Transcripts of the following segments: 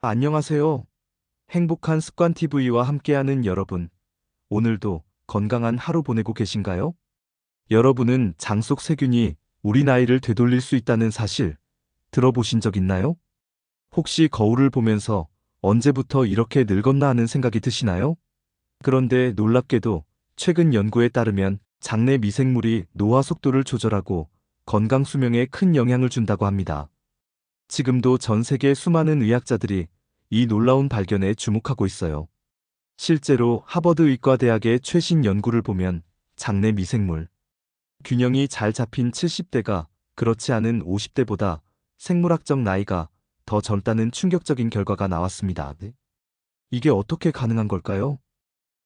안녕하세요. 행복한 습관 TV와 함께하는 여러분, 오늘도 건강한 하루 보내고 계신가요? 여러분은 장 속 세균이 우리 나이를 되돌릴 수 있다는 사실 들어보신 적 있나요? 혹시 거울을 보면서 언제부터 이렇게 늙었나 하는 생각이 드시나요? 그런데 놀랍게도 최근 연구에 따르면 장내 미생물이 노화 속도를 조절하고 건강 수명에 큰 영향을 준다고 합니다. 지금도 전 세계 수많은 의학자들이 이 놀라운 발견에 주목하고 있어요. 실제로 하버드 의과대학의 최신 연구를 보면 장내 미생물 균형이 잘 잡힌 70대가 그렇지 않은 50대보다 생물학적 나이가 더 젊다는 충격적인 결과가 나왔습니다. 네. 이게 어떻게 가능한 걸까요?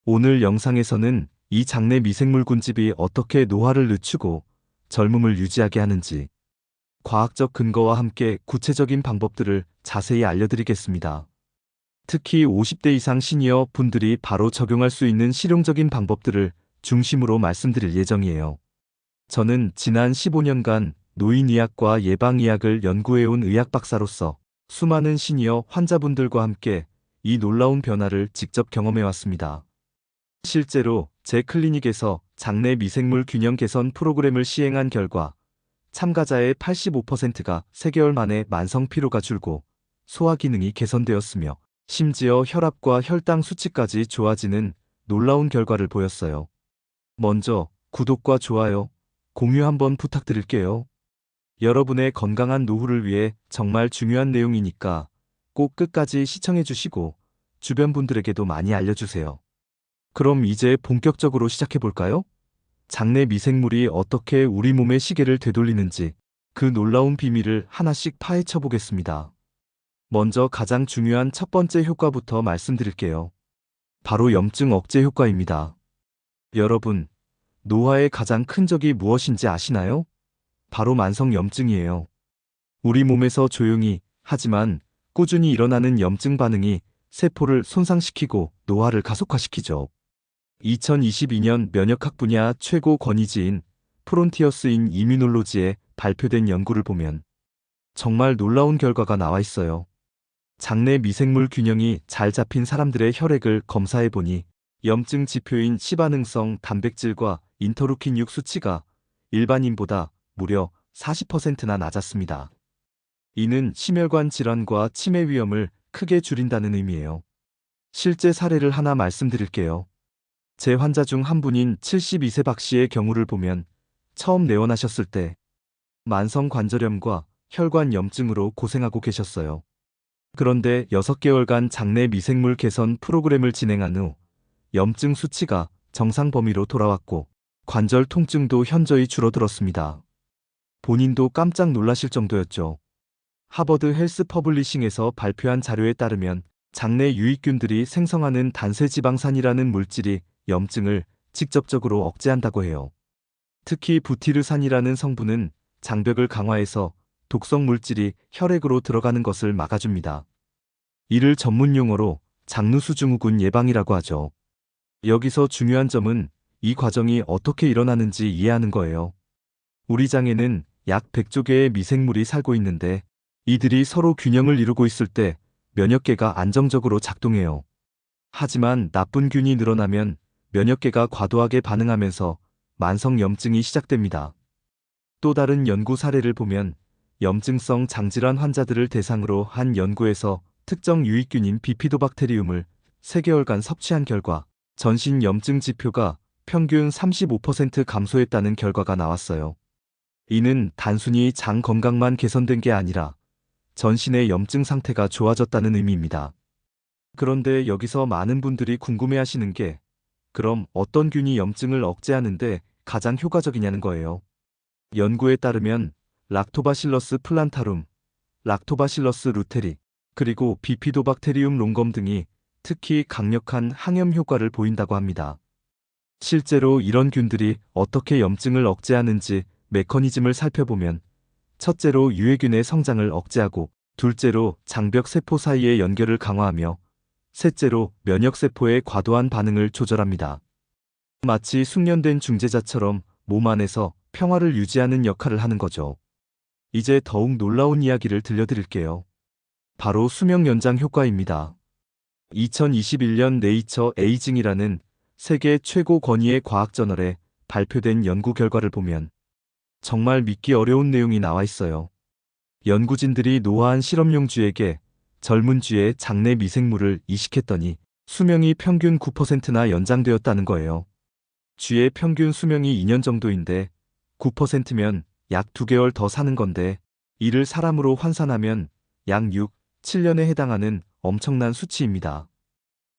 오늘 영상에서는 이 장내 미생물 군집이 어떻게 노화를 늦추고 젊음을 유지하게 하는지 과학적 근거와 함께 구체적인 방법들을 자세히 알려드리겠습니다. 특히 50대 이상 시니어 분들이 바로 적용할 수 있는 실용적인 방법들을 중심으로 말씀드릴 예정이에요. 저는 지난 15년간 노인의학과 예방의학을 연구해온 의학 박사로서 수많은 시니어 환자분들과 함께 이 놀라운 변화를 직접 경험해왔습니다. 실제로 제 클리닉에서 장내 미생물 균형 개선 프로그램을 시행한 결과 참가자의 85%가 3개월 만에 만성 피로가 줄고 소화 기능이 개선되었으며 심지어 혈압과 혈당 수치까지 좋아지는 놀라운 결과를 보였어요. 먼저 구독과 좋아요, 공유 한번 부탁드릴게요. 여러분의 건강한 노후를 위해 정말 중요한 내용이니까 꼭 끝까지 시청해 주시고 주변 분들에게도 많이 알려주세요. 그럼 이제 본격적으로 시작해 볼까요? 장내 미생물이 어떻게 우리 몸의 시계를 되돌리는지 그 놀라운 비밀을 하나씩 파헤쳐 보겠습니다. 먼저 가장 중요한 첫 번째 효과부터 말씀드릴게요. 바로 염증 억제 효과입니다. 여러분, 노화의 가장 큰 적이 무엇인지 아시나요? 바로 만성 염증이에요. 우리 몸에서 조용히 하지만 꾸준히 일어나는 염증 반응이 세포를 손상시키고 노화를 가속화시키죠. 2022년 면역학 분야 최고 권위지인 프론티어스 인 이뮤놀로지에 발표된 연구를 보면 정말 놀라운 결과가 나와 있어요. 장내 미생물 균형이 잘 잡힌 사람들의 혈액을 검사해 보니 염증 지표인 시반응성 단백질과 인터루킨 6 수치가 일반인보다 무려 40%나 낮았습니다. 이는 심혈관 질환과 치매 위험을 크게 줄인다는 의미예요. 실제 사례를 하나 말씀드릴게요. 제 환자 중 한 분인 72세 박 씨의 경우를 보면 처음 내원하셨을 때 만성 관절염과 혈관 염증으로 고생하고 계셨어요. 그런데 6개월간 장내 미생물 개선 프로그램을 진행한 후 염증 수치가 정상 범위로 돌아왔고 관절 통증도 현저히 줄어들었습니다. 본인도 깜짝 놀라실 정도였죠. 하버드 헬스 퍼블리싱에서 발표한 자료에 따르면 장내 유익균들이 생성하는 단세지방산이라는 물질이 염증을 직접적으로 억제한다고 해요. 특히 부티르산이라는 성분은 장벽을 강화해서 독성 물질이 혈액으로 들어가는 것을 막아줍니다. 이를 전문 용어로 장누수증후군 예방이라고 하죠. 여기서 중요한 점은 이 과정이 어떻게 일어나는지 이해하는 거예요. 우리 장에는 약 100조 개의 미생물이 살고 있는데 이들이 서로 균형을 이루고 있을 때 면역계가 안정적으로 작동해요. 하지만 나쁜 균이 늘어나면 면역계가 과도하게 반응하면서 만성 염증이 시작됩니다. 또 다른 연구 사례를 보면 염증성 장질환 환자들을 대상으로 한 연구에서 특정 유익균인 비피도박테리움을 3개월간 섭취한 결과 전신 염증 지표가 평균 35% 감소했다는 결과가 나왔어요. 이는 단순히 장 건강만 개선된 게 아니라 전신의 염증 상태가 좋아졌다는 의미입니다. 그런데 여기서 많은 분들이 궁금해하시는 게 그럼 어떤 균이 염증을 억제하는데 가장 효과적이냐는 거예요. 연구에 따르면 락토바실러스 플란타룸, 락토바실러스 루테리, 그리고 비피도박테리움 롱검 등이 특히 강력한 항염 효과를 보인다고 합니다. 실제로 이런 균들이 어떻게 염증을 억제하는지 메커니즘을 살펴보면 첫째로 유해균의 성장을 억제하고 둘째로 장벽 세포 사이의 연결을 강화하며 셋째로 면역세포의 과도한 반응을 조절합니다. 마치 숙련된 중재자처럼 몸 안에서 평화를 유지하는 역할을 하는 거죠. 이제 더욱 놀라운 이야기를 들려드릴게요. 바로 수명 연장 효과입니다. 2021년 네이처 에이징이라는 세계 최고 권위의 과학 저널에 발표된 연구 결과를 보면 정말 믿기 어려운 내용이 나와 있어요. 연구진들이 노화한 실험용 쥐에게 젊은 쥐의 장내 미생물을 이식했더니 수명이 평균 9%나 연장되었다는 거예요. 쥐의 평균 수명이 2년 정도인데 9%면 약 2개월 더 사는 건데 이를 사람으로 환산하면 약 6, 7년에 해당하는 엄청난 수치입니다.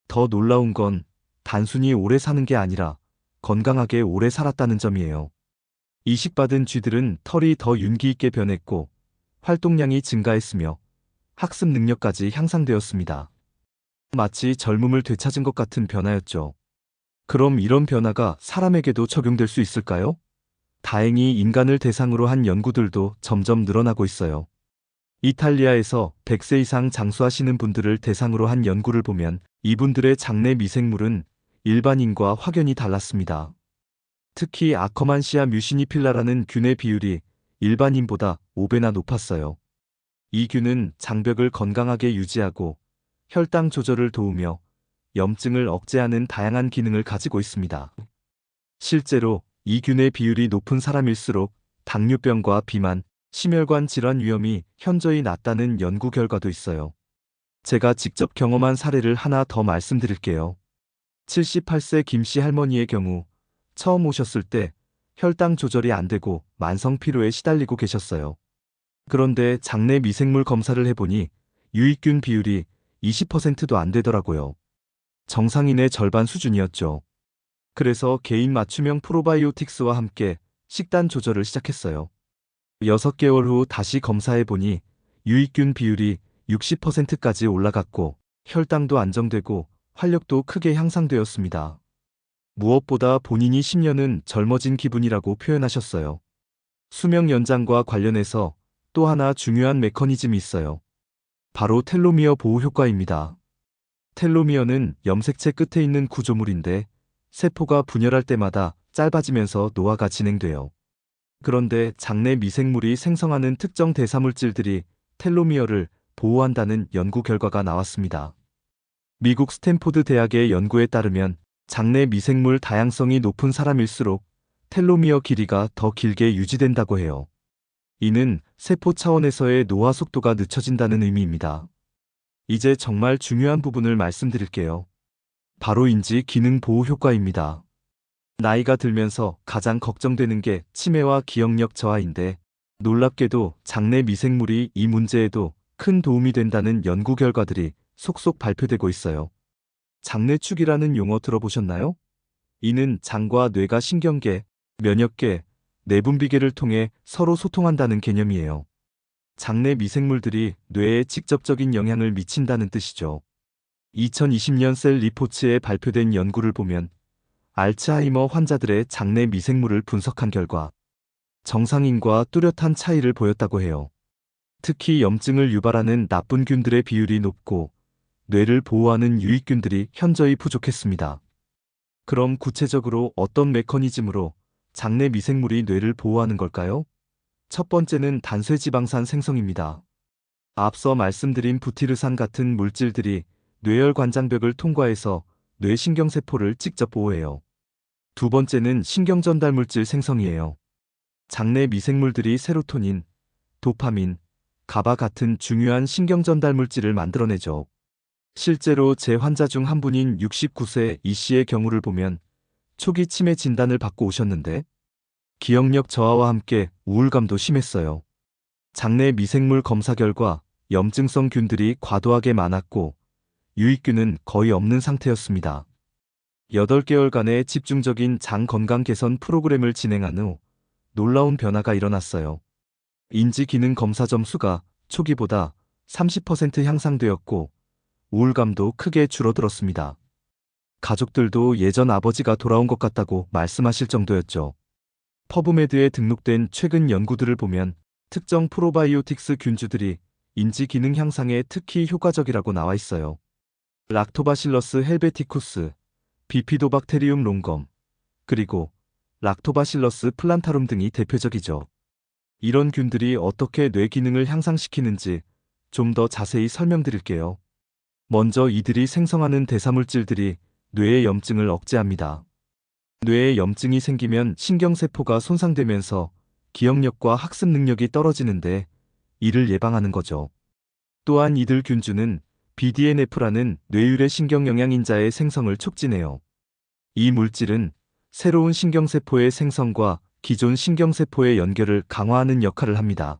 더 놀라운 건 단순히 오래 사는 게 아니라 건강하게 오래 살았다는 점이에요. 이식받은 쥐들은 털이 더 윤기 있게 변했고 활동량이 증가했으며 학습 능력까지 향상되었습니다. 마치 젊음을 되찾은 것 같은 변화였죠. 그럼 이런 변화가 사람에게도 적용될 수 있을까요? 다행히 인간을 대상으로 한 연구들도 점점 늘어나고 있어요. 이탈리아에서 100세 이상 장수하시는 분들을 대상으로 한 연구를 보면 이분들의 장내 미생물은 일반인과 확연히 달랐습니다. 특히 아커만시아 뮤시니필라라는 균의 비율이 일반인보다 5배나 높았어요. 이 균은 장벽을 건강하게 유지하고 혈당 조절을 도우며 염증을 억제하는 다양한 기능을 가지고 있습니다. 실제로 이 균의 비율이 높은 사람일수록 당뇨병과 비만, 심혈관 질환 위험이 현저히 낮다는 연구 결과도 있어요. 제가 직접 경험한 사례를 하나 더 말씀드릴게요. 78세 김씨 할머니의 경우 처음 오셨을 때 혈당 조절이 안 되고 만성 피로에 시달리고 계셨어요. 그런데 장내 미생물 검사를 해보니 유익균 비율이 20%도 안 되더라고요. 정상인의 절반 수준이었죠. 그래서 개인 맞춤형 프로바이오틱스와 함께 식단 조절을 시작했어요. 6개월 후 다시 검사해보니 유익균 비율이 60%까지 올라갔고 혈당도 안정되고 활력도 크게 향상되었습니다. 무엇보다 본인이 10년은 젊어진 기분이라고 표현하셨어요. 수명 연장과 관련해서 또 하나 중요한 메커니즘이 있어요. 바로 텔로미어 보호 효과입니다. 텔로미어는 염색체 끝에 있는 구조물인데 세포가 분열할 때마다 짧아지면서 노화가 진행돼요. 그런데 장내 미생물이 생성하는 특정 대사물질들이 텔로미어를 보호한다는 연구 결과가 나왔습니다. 미국 스탠포드 대학의 연구에 따르면 장내 미생물 다양성이 높은 사람일수록 텔로미어 길이가 더 길게 유지된다고 해요. 이는 세포 차원에서의 노화 속도가 늦춰진다는 의미입니다. 이제 정말 중요한 부분을 말씀드릴게요. 바로 인지 기능 보호 효과입니다. 나이가 들면서 가장 걱정되는 게 치매와 기억력 저하인데 놀랍게도 장내 미생물이 이 문제에도 큰 도움이 된다는 연구 결과들이 속속 발표되고 있어요. 장내축이라는 용어 들어보셨나요? 이는 장과 뇌가 신경계, 면역계, 내분비계를 통해 서로 소통한다는 개념이에요. 장내 미생물들이 뇌에 직접적인 영향을 미친다는 뜻이죠. 2020년 셀 리포츠에 발표된 연구를 보면 알츠하이머 환자들의 장내 미생물을 분석한 결과 정상인과 뚜렷한 차이를 보였다고 해요. 특히 염증을 유발하는 나쁜 균들의 비율이 높고 뇌를 보호하는 유익균들이 현저히 부족했습니다. 그럼 구체적으로 어떤 메커니즘으로 장내 미생물이 뇌를 보호하는 걸까요? 첫 번째는 단쇄지방산 생성입니다. 앞서 말씀드린 부티르산 같은 물질들이 뇌열 관장벽을 통과해서 뇌신경세포를 직접 보호해요. 두 번째는 신경전달물질 생성이에요. 장내 미생물들이 세로토닌, 도파민, 가바 같은 중요한 신경전달물질을 만들어내죠. 실제로 제 환자 중 한 분인 69세 이 씨의 경우를 보면 초기 치매 진단을 받고 오셨는데 기억력 저하와 함께 우울감도 심했어요. 장내 미생물 검사 결과 염증성 균들이 과도하게 많았고 유익균은 거의 없는 상태였습니다. 8개월간의 집중적인 장 건강 개선 프로그램을 진행한 후 놀라운 변화가 일어났어요. 인지 기능 검사 점수가 초기보다 30% 향상되었고 우울감도 크게 줄어들었습니다. 가족들도 예전 아버지가 돌아온 것 같다고 말씀하실 정도였죠. 퍼브메드에 등록된 최근 연구들을 보면 특정 프로바이오틱스 균주들이 인지 기능 향상에 특히 효과적이라고 나와 있어요. 락토바실러스 헬베티쿠스, 비피도박테리움 롱검, 그리고 락토바실러스 플란타룸 등이 대표적이죠. 이런 균들이 어떻게 뇌 기능을 향상시키는지 좀 더 자세히 설명드릴게요. 먼저 이들이 생성하는 대사물질들이 뇌의 염증을 억제합니다. 뇌에 염증이 생기면 신경세포가 손상되면서 기억력과 학습 능력이 떨어지는데 이를 예방하는 거죠. 또한 이들 균주는 BDNF라는 뇌율의 신경영양인자의 생성을 촉진해요. 이 물질은 새로운 신경세포의 생성과 기존 신경세포의 연결을 강화하는 역할을 합니다.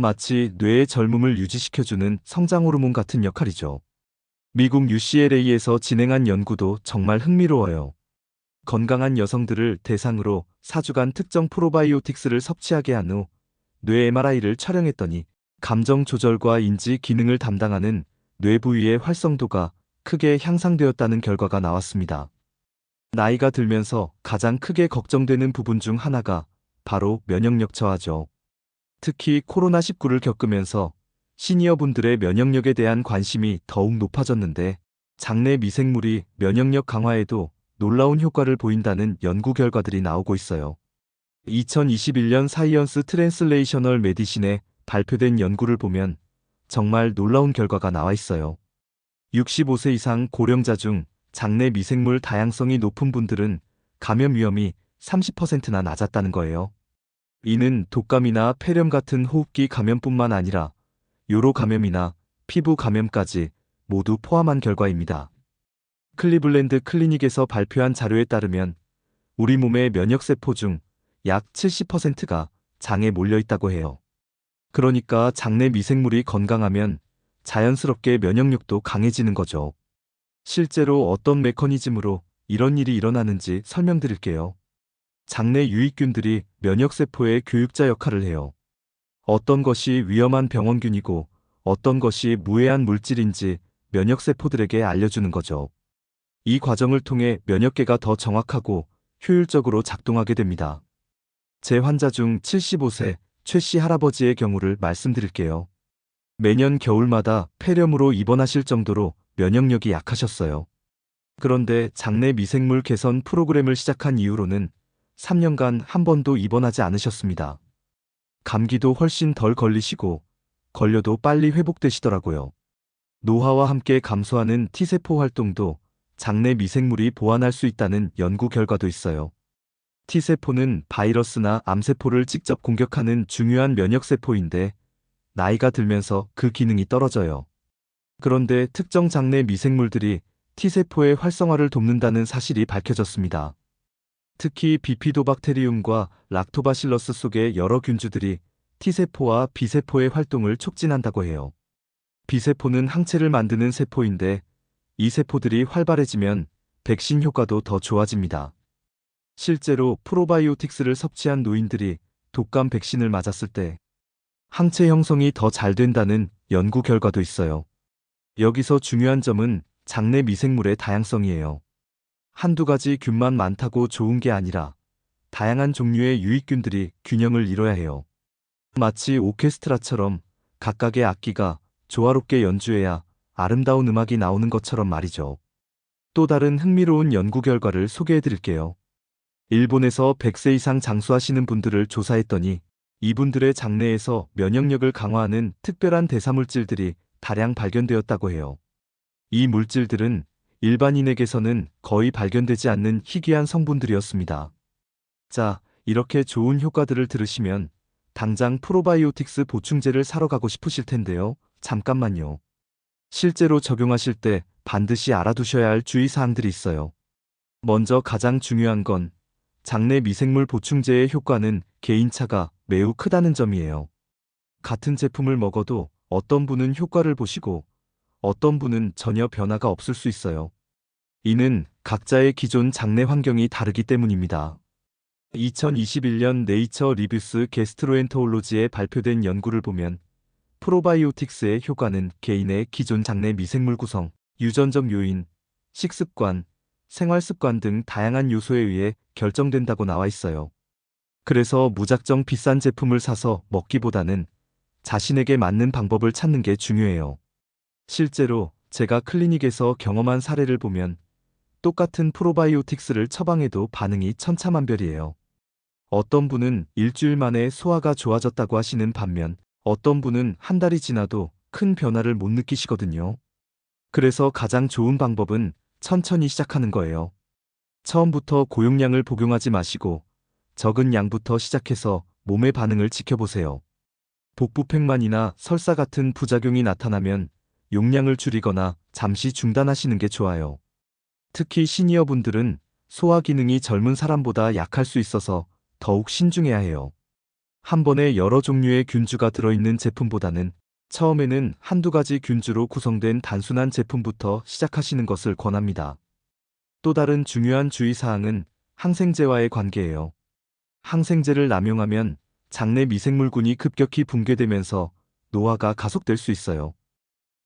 마치 뇌의 젊음을 유지시켜주는 성장호르몬 같은 역할이죠. 미국 UCLA에서 진행한 연구도 정말 흥미로워요. 건강한 여성들을 대상으로 4주간 특정 프로바이오틱스를 섭취하게 한 후 뇌 MRI를 촬영했더니 감정 조절과 인지 기능을 담당하는 뇌 부위의 활성도가 크게 향상되었다는 결과가 나왔습니다. 나이가 들면서 가장 크게 걱정되는 부분 중 하나가 바로 면역력 저하죠. 특히 코로나19를 겪으면서 시니어분들의 면역력에 대한 관심이 더욱 높아졌는데 장내 미생물이 면역력 강화에도 놀라운 효과를 보인다는 연구 결과들이 나오고 있어요. 2021년 사이언스 트랜슬레이셔널 메디신에 발표된 연구를 보면 정말 놀라운 결과가 나와 있어요. 65세 이상 고령자 중 장내 미생물 다양성이 높은 분들은 감염 위험이 30%나 낮았다는 거예요. 이는 독감이나 폐렴 같은 호흡기 감염뿐만 아니라 요로 감염이나 피부 감염까지 모두 포함한 결과입니다. 클리블랜드 클리닉에서 발표한 자료에 따르면 우리 몸의 면역세포 중 약 70%가 장에 몰려 있다고 해요. 그러니까 장내 미생물이 건강하면 자연스럽게 면역력도 강해지는 거죠. 실제로 어떤 메커니즘으로 이런 일이 일어나는지 설명드릴게요. 장내 유익균들이 면역세포의 교육자 역할을 해요. 어떤 것이 위험한 병원균이고 어떤 것이 무해한 물질인지 면역세포들에게 알려주는 거죠. 이 과정을 통해 면역계가 더 정확하고 효율적으로 작동하게 됩니다. 제 환자 중 75세 최 씨 할아버지의 경우를 말씀드릴게요. 매년 겨울마다 폐렴으로 입원하실 정도로 면역력이 약하셨어요. 그런데 장내 미생물 개선 프로그램을 시작한 이후로는 3년간 한 번도 입원하지 않으셨습니다. 감기도 훨씬 덜 걸리시고 걸려도 빨리 회복되시더라고요. 노화와 함께 감소하는 T세포 활동도 장내 미생물이 보완할 수 있다는 연구 결과도 있어요. T세포는 바이러스나 암세포를 직접 공격하는 중요한 면역세포인데 나이가 들면서 그 기능이 떨어져요. 그런데 특정 장내 미생물들이 T세포의 활성화를 돕는다는 사실이 밝혀졌습니다. 특히 비피도박테리움과 락토바실러스 속의 여러 균주들이 T세포와 B세포의 활동을 촉진한다고 해요. B세포는 항체를 만드는 세포인데 이 세포들이 활발해지면 백신 효과도 더 좋아집니다. 실제로 프로바이오틱스를 섭취한 노인들이 독감 백신을 맞았을 때 항체 형성이 더 잘 된다는 연구 결과도 있어요. 여기서 중요한 점은 장내 미생물의 다양성이에요. 한두 가지 균만 많다고 좋은 게 아니라 다양한 종류의 유익균들이 균형을 이뤄야 해요. 마치 오케스트라처럼 각각의 악기가 조화롭게 연주해야 아름다운 음악이 나오는 것처럼 말이죠. 또 다른 흥미로운 연구 결과를 소개해 드릴게요. 일본에서 100세 이상 장수하시는 분들을 조사했더니 이분들의 장내에서 면역력을 강화하는 특별한 대사물질들이 다량 발견되었다고 해요. 이 물질들은 일반인에게서는 거의 발견되지 않는 희귀한 성분들이었습니다. 자, 이렇게 좋은 효과들을 들으시면 당장 프로바이오틱스 보충제를 사러 가고 싶으실 텐데요. 잠깐만요. 실제로 적용하실 때 반드시 알아두셔야 할 주의사항들이 있어요. 먼저 가장 중요한 건 장내 미생물 보충제의 효과는 개인차가 매우 크다는 점이에요. 같은 제품을 먹어도 어떤 분은 효과를 보시고 어떤 분은 전혀 변화가 없을 수 있어요. 이는 각자의 기존 장내 환경이 다르기 때문입니다. 2021년 네이처 리뷰스 게스트로엔터올로지에 발표된 연구를 보면 프로바이오틱스의 효과는 개인의 기존 장내 미생물 구성, 유전적 요인, 식습관, 생활습관 등 다양한 요소에 의해 결정된다고 나와 있어요. 그래서 무작정 비싼 제품을 사서 먹기보다는 자신에게 맞는 방법을 찾는 게 중요해요. 실제로 제가 클리닉에서 경험한 사례를 보면 똑같은 프로바이오틱스를 처방해도 반응이 천차만별이에요. 어떤 분은 일주일 만에 소화가 좋아졌다고 하시는 반면 어떤 분은 한 달이 지나도 큰 변화를 못 느끼시거든요. 그래서 가장 좋은 방법은 천천히 시작하는 거예요. 처음부터 고용량을 복용하지 마시고 적은 양부터 시작해서 몸의 반응을 지켜보세요. 복부팽만이나 설사 같은 부작용이 나타나면 용량을 줄이거나 잠시 중단하시는 게 좋아요. 특히 시니어분들은 소화 기능이 젊은 사람보다 약할 수 있어서 더욱 신중해야 해요. 한 번에 여러 종류의 균주가 들어있는 제품보다는 처음에는 한두 가지 균주로 구성된 단순한 제품부터 시작하시는 것을 권합니다. 또 다른 중요한 주의사항은 항생제와의 관계예요. 항생제를 남용하면 장내 미생물군이 급격히 붕괴되면서 노화가 가속될 수 있어요.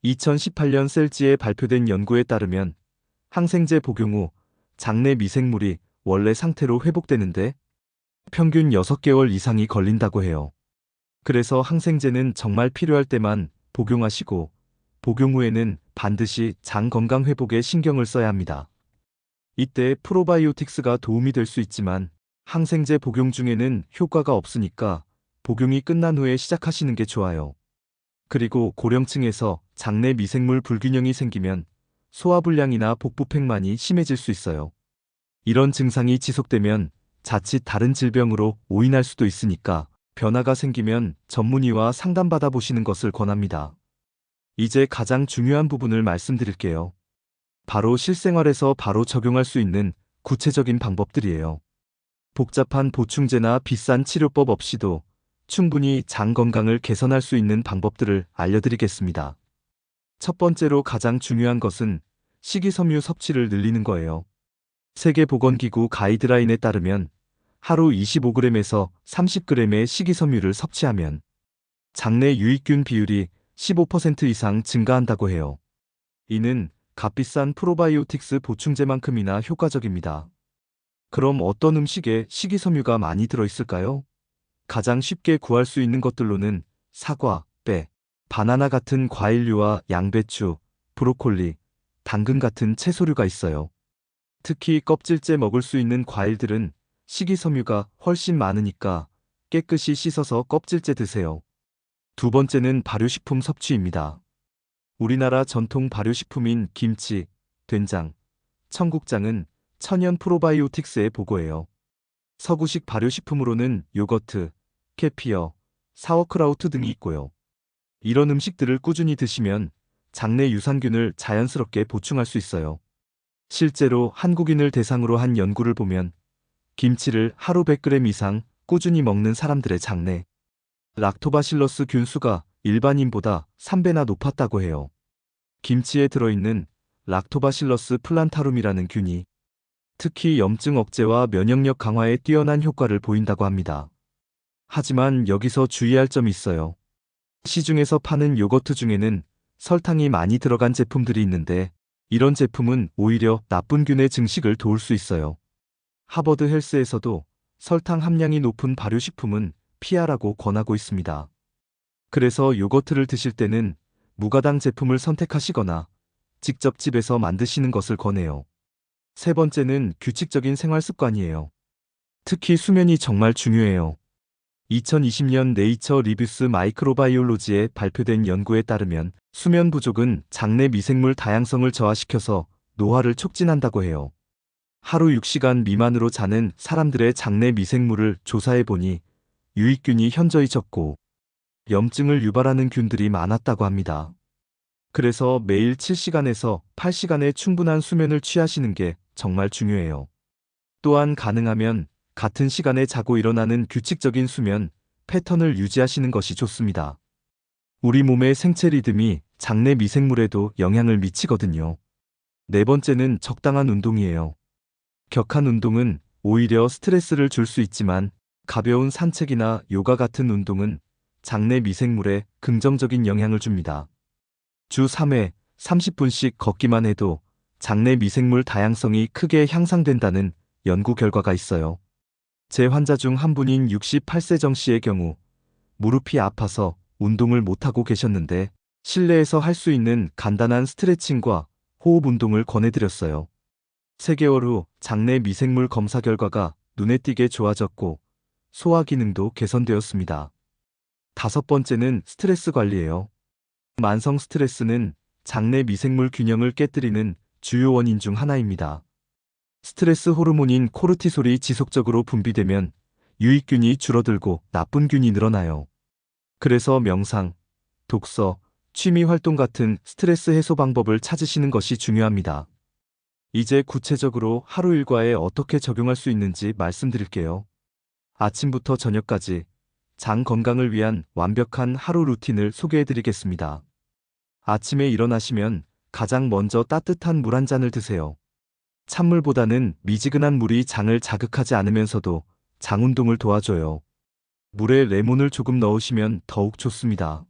2018년 셀지에 발표된 연구에 따르면 항생제 복용 후 장내 미생물이 원래 상태로 회복되는데 평균 6개월 이상이 걸린다고 해요. 그래서 항생제는 정말 필요할 때만 복용하시고 복용 후에는 반드시 장 건강 회복에 신경을 써야 합니다. 이때 프로바이오틱스가 도움이 될 수 있지만 항생제 복용 중에는 효과가 없으니까 복용이 끝난 후에 시작하시는 게 좋아요. 그리고 고령층에서 장내 미생물 불균형이 생기면 소화불량이나 복부팽만이 심해질 수 있어요. 이런 증상이 지속되면 자칫 다른 질병으로 오인할 수도 있으니까 변화가 생기면 전문의와 상담받아 보시는 것을 권합니다. 이제 가장 중요한 부분을 말씀드릴게요. 바로 실생활에서 바로 적용할 수 있는 구체적인 방법들이에요. 복잡한 보충제나 비싼 치료법 없이도 충분히 장 건강을 개선할 수 있는 방법들을 알려드리겠습니다. 첫 번째로 가장 중요한 것은 식이섬유 섭취를 늘리는 거예요. 세계보건기구 가이드라인에 따르면 하루 25g에서 30g의 식이섬유를 섭취하면 장내 유익균 비율이 15% 이상 증가한다고 해요. 이는 값비싼 프로바이오틱스 보충제만큼이나 효과적입니다. 그럼 어떤 음식에 식이섬유가 많이 들어있을까요? 가장 쉽게 구할 수 있는 것들로는 사과, 배, 바나나 같은 과일류와 양배추, 브로콜리, 당근 같은 채소류가 있어요. 특히 껍질째 먹을 수 있는 과일들은 식이섬유가 훨씬 많으니까 깨끗이 씻어서 껍질째 드세요. 두 번째는 발효식품 섭취입니다. 우리나라 전통 발효식품인 김치, 된장, 청국장은 천연 프로바이오틱스에 보고해요. 서구식 발효식품으로는 요거트, 캐피어, 사워크라우트 등이 있고요. 이런 음식들을 꾸준히 드시면 장내 유산균을 자연스럽게 보충할 수 있어요. 실제로 한국인을 대상으로 한 연구를 보면 김치를 하루 100g 이상 꾸준히 먹는 사람들의 장내 락토바실러스 균수가 일반인보다 3배나 높았다고 해요. 김치에 들어있는 락토바실러스 플란타룸이라는 균이 특히 염증 억제와 면역력 강화에 뛰어난 효과를 보인다고 합니다. 하지만 여기서 주의할 점이 있어요. 시중에서 파는 요거트 중에는 설탕이 많이 들어간 제품들이 있는데 이런 제품은 오히려 나쁜 균의 증식을 도울 수 있어요. 하버드 헬스에서도 설탕 함량이 높은 발효식품은 피하라고 권하고 있습니다. 그래서 요거트를 드실 때는 무가당 제품을 선택하시거나 직접 집에서 만드시는 것을 권해요. 세 번째는 규칙적인 생활 습관이에요. 특히 수면이 정말 중요해요. 2020년 네이처 리뷰스 마이크로바이올로지에 발표된 연구에 따르면 수면 부족은 장내 미생물 다양성을 저하시켜서 노화를 촉진한다고 해요. 하루 6시간 미만으로 자는 사람들의 장내 미생물을 조사해보니 유익균이 현저히 적고 염증을 유발하는 균들이 많았다고 합니다. 그래서 매일 7시간에서 8시간의 충분한 수면을 취하시는 게 정말 중요해요. 또한 가능하면 같은 시간에 자고 일어나는 규칙적인 수면 패턴을 유지하시는 것이 좋습니다. 우리 몸의 생체 리듬이 장내 미생물에도 영향을 미치거든요. 네 번째는 적당한 운동이에요. 격한 운동은 오히려 스트레스를 줄 수 있지만 가벼운 산책이나 요가 같은 운동은 장내 미생물에 긍정적인 영향을 줍니다. 주 3회 30분씩 걷기만 해도 장내 미생물 다양성이 크게 향상된다는 연구 결과가 있어요. 제 환자 중 한 분인 68세 정 씨의 경우 무릎이 아파서 운동을 못하고 계셨는데 실내에서 할 수 있는 간단한 스트레칭과 호흡 운동을 권해드렸어요. 3개월 후 장내 미생물 검사 결과가 눈에 띄게 좋아졌고 소화 기능도 개선되었습니다. 다섯 번째는 스트레스 관리예요. 만성 스트레스는 장내 미생물 균형을 깨뜨리는 주요 원인 중 하나입니다. 스트레스 호르몬인 코르티솔이 지속적으로 분비되면 유익균이 줄어들고 나쁜 균이 늘어나요. 그래서 명상, 독서, 취미 활동 같은 스트레스 해소 방법을 찾으시는 것이 중요합니다. 이제 구체적으로 하루 일과에 어떻게 적용할 수 있는지 말씀드릴게요. 아침부터 저녁까지 장 건강을 위한 완벽한 하루 루틴을 소개해드리겠습니다. 아침에 일어나시면 가장 먼저 따뜻한 물 한 잔을 드세요. 찬물보다는 미지근한 물이 장을 자극하지 않으면서도 장 운동을 도와줘요. 물에 레몬을 조금 넣으시면 더욱 좋습니다.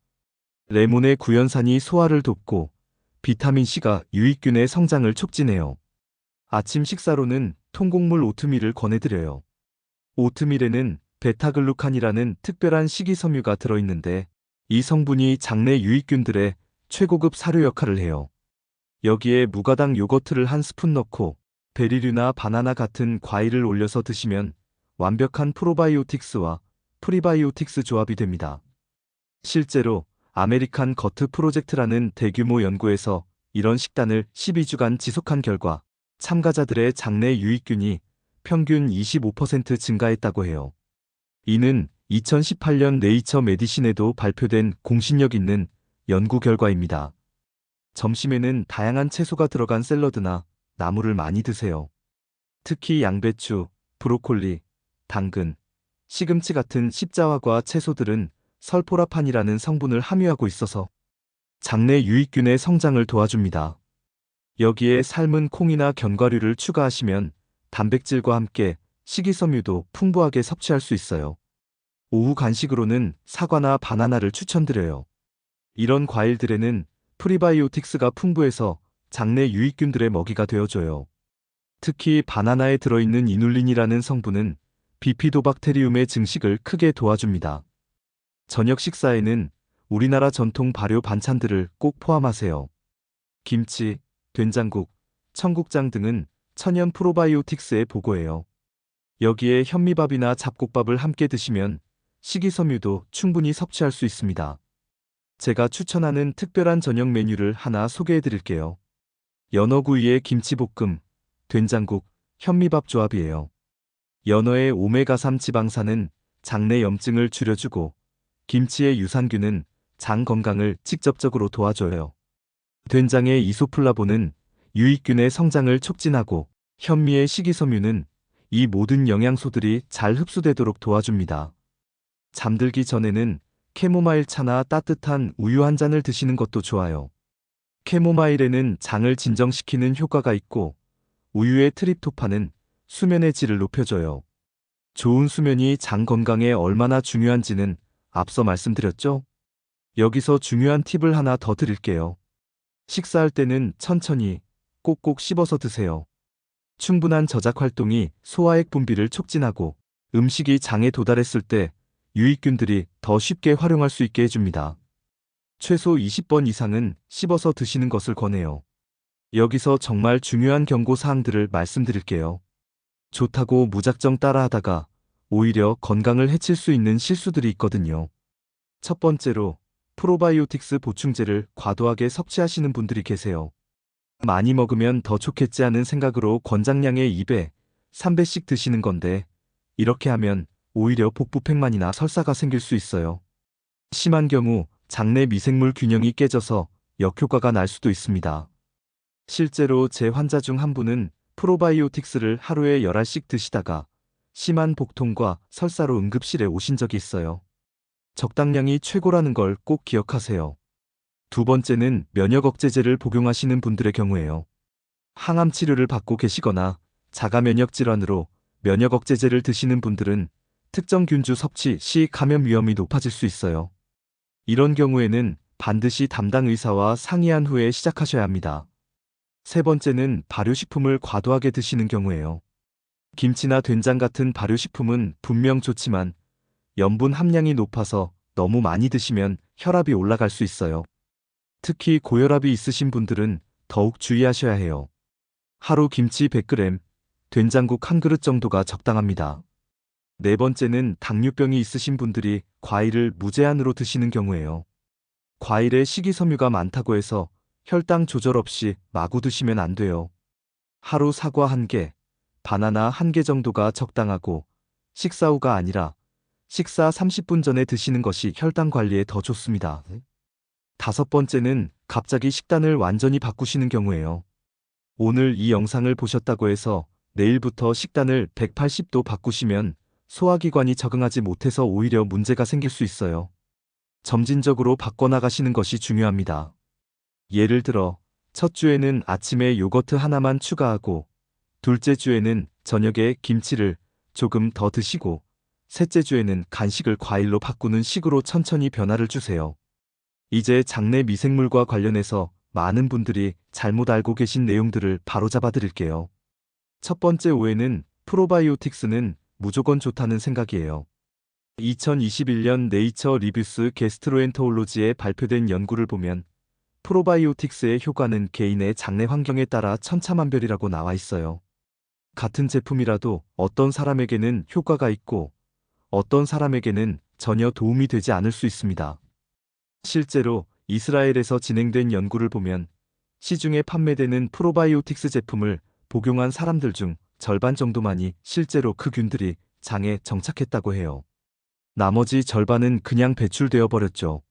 레몬의 구연산이 소화를 돕고 비타민C가 유익균의 성장을 촉진해요. 아침 식사로는 통곡물 오트밀을 권해드려요. 오트밀에는 베타글루칸이라는 특별한 식이섬유가 들어있는데 이 성분이 장내 유익균들의 최고급 사료 역할을 해요. 여기에 무가당 요거트를 한 스푼 넣고 베리류나 바나나 같은 과일을 올려서 드시면 완벽한 프로바이오틱스와 프리바이오틱스 조합이 됩니다. 실제로 아메리칸 거트 프로젝트라는 대규모 연구에서 이런 식단을 12주간 지속한 결과 참가자들의 장내 유익균이 평균 25% 증가했다고 해요. 이는 2018년 네이처 메디신에도 발표된 공신력 있는 연구 결과입니다. 점심에는 다양한 채소가 들어간 샐러드나 나물을 많이 드세요. 특히 양배추, 브로콜리, 당근, 시금치 같은 십자화과 채소들은 설포라판이라는 성분을 함유하고 있어서 장내 유익균의 성장을 도와줍니다. 여기에 삶은 콩이나 견과류를 추가하시면 단백질과 함께 식이섬유도 풍부하게 섭취할 수 있어요. 오후 간식으로는 사과나 바나나를 추천드려요. 이런 과일들에는 프리바이오틱스가 풍부해서 장내 유익균들의 먹이가 되어줘요. 특히 바나나에 들어있는 이눌린이라는 성분은 비피도박테리움의 증식을 크게 도와줍니다. 저녁 식사에는 우리나라 전통 발효 반찬들을 꼭 포함하세요. 김치, 된장국, 청국장 등은 천연 프로바이오틱스의 보고예요. 여기에 현미밥이나 잡곡밥을 함께 드시면 식이섬유도 충분히 섭취할 수 있습니다. 제가 추천하는 특별한 저녁 메뉴를 하나 소개해 드릴게요. 연어구이의 김치볶음, 된장국, 현미밥 조합이에요. 연어의 오메가3 지방산은 장내 염증을 줄여주고 김치의 유산균은 장 건강을 직접적으로 도와줘요. 된장의 이소플라본은 유익균의 성장을 촉진하고 현미의 식이섬유는 이 모든 영양소들이 잘 흡수되도록 도와줍니다. 잠들기 전에는 캐모마일 차나 따뜻한 우유 한 잔을 드시는 것도 좋아요. 캐모마일에는 장을 진정시키는 효과가 있고 우유의 트립토판은 수면의 질을 높여줘요. 좋은 수면이 장 건강에 얼마나 중요한지는 앞서 말씀드렸죠? 여기서 중요한 팁을 하나 더 드릴게요. 식사할 때는 천천히 꼭꼭 씹어서 드세요. 충분한 저작 활동이 소화액 분비를 촉진하고 음식이 장에 도달했을 때 유익균들이 더 쉽게 활용할 수 있게 해줍니다. 최소 20번 이상은 씹어서 드시는 것을 권해요. 여기서 정말 중요한 경고 사항들을 말씀드릴게요. 좋다고 무작정 따라하다가 오히려 건강을 해칠 수 있는 실수들이 있거든요. 첫 번째로 프로바이오틱스 보충제를 과도하게 섭취하시는 분들이 계세요. 많이 먹으면 더 좋겠지 하는 생각으로 권장량의 2배, 3배씩 드시는 건데 이렇게 하면 오히려 복부팽만이나 설사가 생길 수 있어요. 심한 경우 장내 미생물 균형이 깨져서 역효과가 날 수도 있습니다. 실제로 제 환자 중 한 분은 프로바이오틱스를 하루에 10알씩 드시다가 심한 복통과 설사로 응급실에 오신 적이 있어요. 적당량이 최고라는 걸 꼭 기억하세요. 두 번째는 면역 억제제를 복용하시는 분들의 경우에요. 항암 치료를 받고 계시거나 자가 면역 질환으로 면역 억제제를 드시는 분들은 특정 균주 섭취 시 감염 위험이 높아질 수 있어요. 이런 경우에는 반드시 담당 의사와 상의한 후에 시작하셔야 합니다. 세 번째는 발효식품을 과도하게 드시는 경우에요. 김치나 된장 같은 발효식품은 분명 좋지만 염분 함량이 높아서 너무 많이 드시면 혈압이 올라갈 수 있어요. 특히 고혈압이 있으신 분들은 더욱 주의하셔야 해요. 하루 김치 100g, 된장국 한 그릇 정도가 적당합니다. 네 번째는 당뇨병이 있으신 분들이 과일을 무제한으로 드시는 경우에요. 과일에 식이섬유가 많다고 해서 혈당 조절 없이 마구 드시면 안 돼요. 하루 사과 1개, 바나나 1개 정도가 적당하고 식사 후가 아니라 식사 30분 전에 드시는 것이 혈당 관리에 더 좋습니다. 5번째는 갑자기 식단을 완전히 바꾸시는 경우예요. 오늘 이 영상을 보셨다고 해서 내일부터 식단을 180도 바꾸시면 소화기관이 적응하지 못해서 오히려 문제가 생길 수 있어요. 점진적으로 바꿔나가시는 것이 중요합니다. 예를 들어 첫 주에는 아침에 요거트 하나만 추가하고 둘째 주에는 저녁에 김치를 조금 더 드시고 셋째 주에는 간식을 과일로 바꾸는 식으로 천천히 변화를 주세요. 이제 장내 미생물과 관련해서 많은 분들이 잘못 알고 계신 내용들을 바로잡아 드릴게요. 첫 번째 오해는 프로바이오틱스는 무조건 좋다는 생각이에요. 2021년 네이처 리뷰스 게스트로엔터올로지에 발표된 연구를 보면 프로바이오틱스의 효과는 개인의 장내 환경에 따라 천차만별이라고 나와 있어요. 같은 제품이라도 어떤 사람에게는 효과가 있고 어떤 사람에게는 전혀 도움이 되지 않을 수 있습니다. 실제로 이스라엘에서 진행된 연구를 보면 시중에 판매되는 프로바이오틱스 제품을 복용한 사람들 중 절반 정도만이 실제로 그 균들이 장에 정착했다고 해요. 나머지 절반은 그냥 배출되어 버렸죠.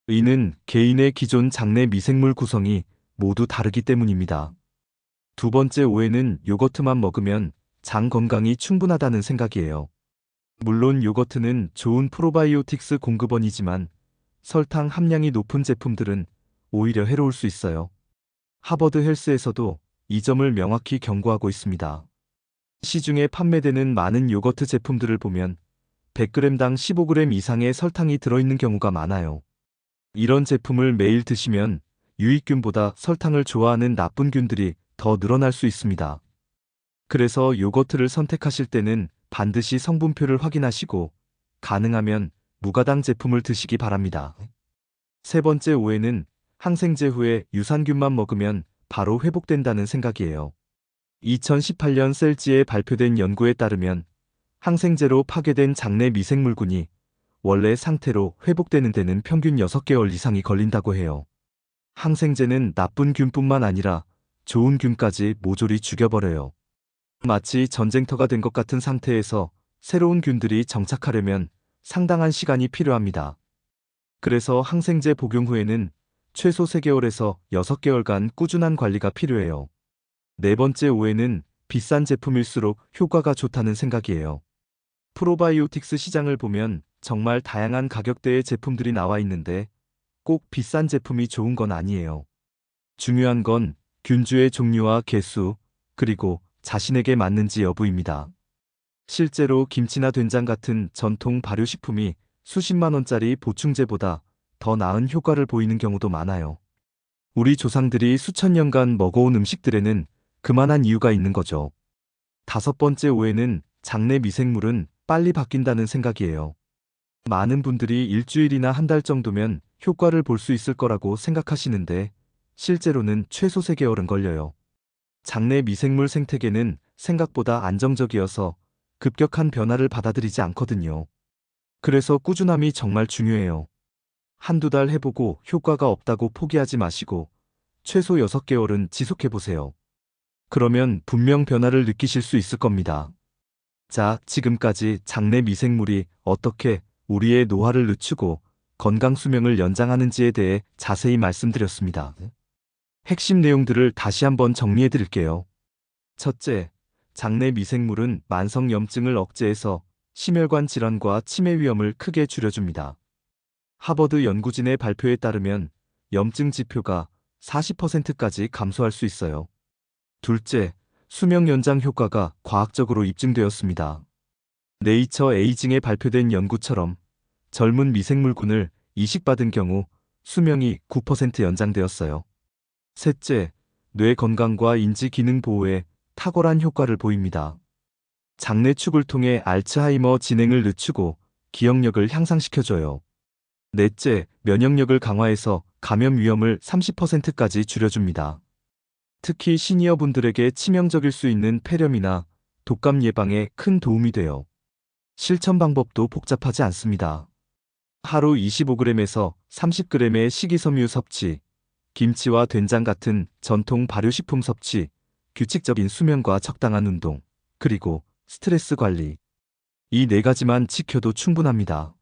이는 개인의 기존 장내 미생물 구성이 모두 다르기 때문입니다. 두 번째 오해는 요거트만 먹으면 장 건강이 충분하다는 생각이에요. 물론 요거트는 좋은 프로바이오틱스 공급원이지만 설탕 함량이 높은 제품들은 오히려 해로울 수 있어요. 하버드 헬스에서도 이 점을 명확히 경고하고 있습니다. 시중에 판매되는 많은 요거트 제품들을 보면 100g당 15g 이상의 설탕이 들어있는 경우가 많아요. 이런 제품을 매일 드시면 유익균보다 설탕을 좋아하는 나쁜 균들이 더 늘어날 수 있습니다. 그래서 요거트를 선택하실 때는 반드시 성분표를 확인하시고 가능하면 무가당 제품을 드시기 바랍니다. 세 번째 오해는 항생제 후에 유산균만 먹으면 바로 회복된다는 생각이에요. 2018년 셀지에 발표된 연구에 따르면 항생제로 파괴된 장내 미생물군이 원래 상태로 회복되는 데는 평균 6개월 이상이 걸린다고 해요. 항생제는 나쁜 균뿐만 아니라 좋은 균까지 모조리 죽여버려요. 마치 전쟁터가 된 것 같은 상태에서 새로운 균들이 정착하려면 상당한 시간이 필요합니다. 그래서 항생제 복용 후에는 최소 3개월에서 6개월간 꾸준한 관리가 필요해요. 네 번째 오해는 비싼 제품일수록 효과가 좋다는 생각이에요. 프로바이오틱스 시장을 보면 정말 다양한 가격대의 제품들이 나와 있는데 꼭 비싼 제품이 좋은 건 아니에요. 중요한 건 균주의 종류와 개수, 그리고 자신에게 맞는지 여부입니다. 실제로 김치나 된장 같은 전통 발효식품이 수십만 원짜리 보충제보다 더 나은 효과를 보이는 경우도 많아요. 우리 조상들이 수천 년간 먹어온 음식들에는 그만한 이유가 있는 거죠. 다섯 번째 오해는 장내 미생물은 빨리 바뀐다는 생각이에요. 많은 분들이 일주일이나 한 달 정도면 효과를 볼 수 있을 거라고 생각하시는데 실제로는 최소 3개월은 걸려요. 장내 미생물 생태계는 생각보다 안정적이어서 급격한 변화를 받아들이지 않거든요. 그래서 꾸준함이 정말 중요해요. 한두 달 해보고 효과가 없다고 포기하지 마시고 최소 6개월은 지속해보세요. 그러면 분명 변화를 느끼실 수 있을 겁니다. 자, 지금까지 장내 미생물이 어떻게 우리의 노화를 늦추고 건강 수명을 연장하는지에 대해 자세히 말씀드렸습니다. 핵심 내용들을 다시 한번 정리해 드릴게요. 첫째, 장내 미생물은 만성염증을 억제해서 심혈관 질환과 치매 위험을 크게 줄여줍니다. 하버드 연구진의 발표에 따르면 염증 지표가 40%까지 감소할 수 있어요. 둘째, 수명 연장 효과가 과학적으로 입증되었습니다. 네이처 에이징에 발표된 연구처럼 젊은 미생물군을 이식받은 경우 수명이 9% 연장되었어요. 셋째, 뇌 건강과 인지 기능 보호에 탁월한 효과를 보입니다. 장내축을 통해 알츠하이머 진행을 늦추고 기억력을 향상시켜줘요. 넷째, 면역력을 강화해서 감염 위험을 30%까지 줄여줍니다. 특히 시니어분들에게 치명적일 수 있는 폐렴이나 독감 예방에 큰 도움이 돼요. 실천 방법도 복잡하지 않습니다. 하루 25g에서 30g의 식이섬유 섭취, 김치와 된장 같은 전통 발효식품 섭취, 규칙적인 수면과 적당한 운동, 그리고 스트레스 관리. 이 네 가지만 지켜도 충분합니다.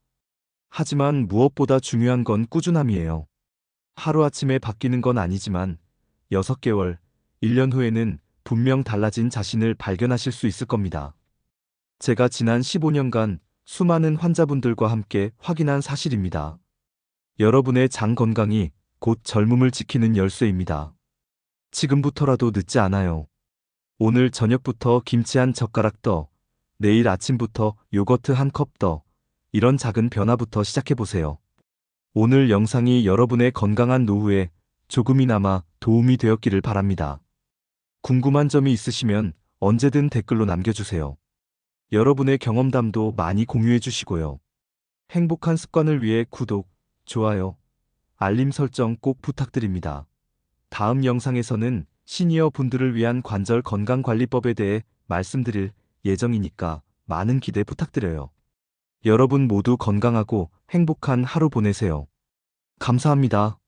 하지만 무엇보다 중요한 건 꾸준함이에요. 하루아침에 바뀌는 건 아니지만 6개월, 1년 후에는 분명 달라진 자신을 발견하실 수 있을 겁니다. 제가 지난 15년간 수많은 환자분들과 함께 확인한 사실입니다. 여러분의 장 건강이 곧 젊음을 지키는 열쇠입니다. 지금부터라도 늦지 않아요. 오늘 저녁부터 김치 한 젓가락 더, 내일 아침부터 요거트 한 컵 더, 이런 작은 변화부터 시작해보세요. 오늘 영상이 여러분의 건강한 노후에 조금이나마 도움이 되었기를 바랍니다. 궁금한 점이 있으시면 언제든 댓글로 남겨주세요. 여러분의 경험담도 많이 공유해 주시고요. 행복한 습관을 위해 구독, 좋아요, 알림 설정 꼭 부탁드립니다. 다음 영상에서는 시니어 분들을 위한 관절 건강관리법에 대해 말씀드릴 예정이니까 많은 기대 부탁드려요. 여러분 모두 건강하고 행복한 하루 보내세요. 감사합니다.